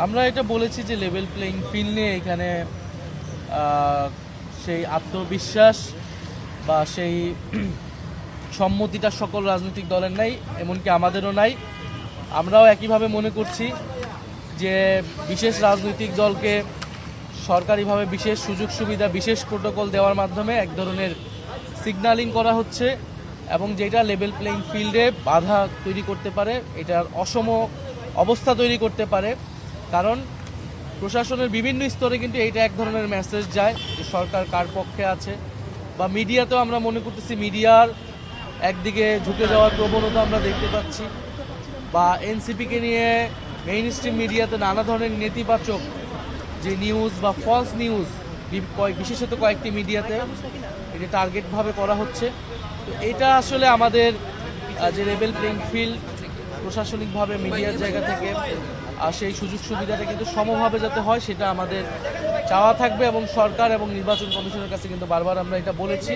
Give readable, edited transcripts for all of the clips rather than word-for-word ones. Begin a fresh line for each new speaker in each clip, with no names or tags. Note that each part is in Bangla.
আমরা এটা বলেছি যে লেভেল প্লেইং ফিল্ড নিয়ে এখানে সেই আত্মবিশ্বাস বা সেই সম্মতিটা সকল রাজনৈতিক দলের নাই, এমনকি আমাদেরও নাই। আমরাও একইভাবে মনে করছি যে বিশেষ রাজনৈতিক দলকে সরকারিভাবে বিশেষ সুযোগ সুবিধা, বিশেষ প্রোটোকল দেওয়ার মাধ্যমে এক ধরনের সিগন্যালিং করা হচ্ছে এবং যেটা লেভেল প্লেইং ফিল্ডে বাধা তৈরি করতে পারে, এটার অসম অবস্থা তৈরি করতে পারে। কারণ প্রশাসনের বিভিন্ন স্তরে কিন্তু এইটা এক ধরনের মেসেজ যায় যে সরকার কার পক্ষে আছে, বা মিডিয়াতেও আমরা মনে করতেছি মিডিয়ার একদিকে ঝুঁকে যাওয়ার প্রবণতা আমরা দেখতে পাচ্ছি, বা এনসিপিকে নিয়ে মেইন স্ট্রিম মিডিয়াতে নানা ধরনের নেতিবাচক যে নিউজ বা ফলস নিউজ বিশেষত কয়েকটি মিডিয়াতে এটা টার্গেটভাবে করা হচ্ছে। তো এটা আসলে আমাদের যে লেভেল প্লেইং ফিল্ড প্রশাসনিকভাবে মিডিয়ার জায়গা থেকে সেই সুযোগ সুবিধাটা কিন্তু সমভাবে যাতে হয় সেটা আমাদের চাওয়া থাকবে, এবং সরকার এবং নির্বাচন কমিশনের কাছে কিন্তু বারবার আমরা এটা বলেছি।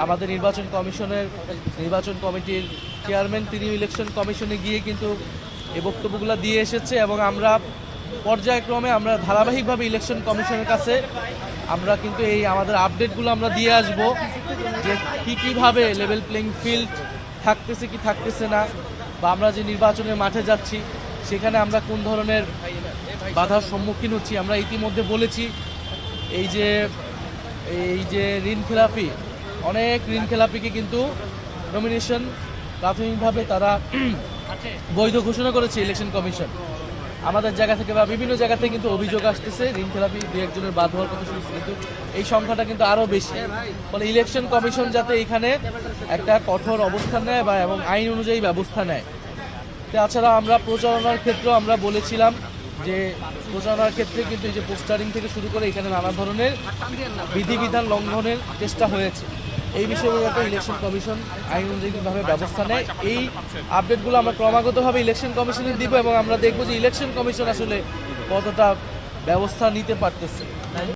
আমাদের নির্বাচন কমিটির চেয়ারম্যান তিনি ইলেকশন কমিশনে গিয়ে কিন্তু এই বক্তব্যগুলো দিয়ে এসেছে, এবং আমরা পর্যায়ক্রমে আমরা ধারাবাহিকভাবে ইলেকশন কমিশনের কাছে আমরা কিন্তু এই আমাদের আপডেটগুলো আমরা দিয়ে আসব যে কীভাবে লেভেল প্লেইং ফিল্ড থাকতেছে কি থাকতেছে না, বা আমরা যে নির্বাচনের মাঠে যাচ্ছি সেখানে আমরা কোন ধরনের বাধার সম্মুখীন হচ্ছি। আমরা ইতিমধ্যে বলেছি এই যে অনেক ঋণ খেলাপিকে কিন্তু নমিনেশন প্রাথমিকভাবে তারা বৈধ ঘোষণা করেছে ইলেকশন কমিশন। আমাদের জায়গা থেকে বা বিভিন্ন জায়গা থেকে কিন্তু অভিযোগ আসতেছে ঋণ খেলাপি দু একজনের বাদ হওয়ার কথা শুনছি, কিন্তু এই সংখ্যাটা কিন্তু আরও বেশি। ফলে ইলেকশন কমিশন যাতে এখানে একটা কঠোর অবস্থান নেয় বা এবং আইন অনুযায়ী ব্যবস্থা নেয়। তাছাড়া আমরা প্রচারণার ক্ষেত্রেও আমরা বলেছিলাম যে প্রচারণার ক্ষেত্রে কিন্তু এই যে পোস্টারিং থেকে শুরু করে এখানে নানা ধরনের বিধিবিধান লঙ্ঘনের চেষ্টা হয়েছে। এই বিষয়ে যাতে ইলেকশন কমিশন আইন অনুযায়ীভাবে ব্যবস্থা নেয়, এই আপডেটগুলো আমরা ক্রমাগতভাবে ইলেকশন কমিশনে দিব, এবং আমরা দেখব যে ইলেকশন কমিশন আসলে কতটা ব্যবস্থা নিতে পারতেছে।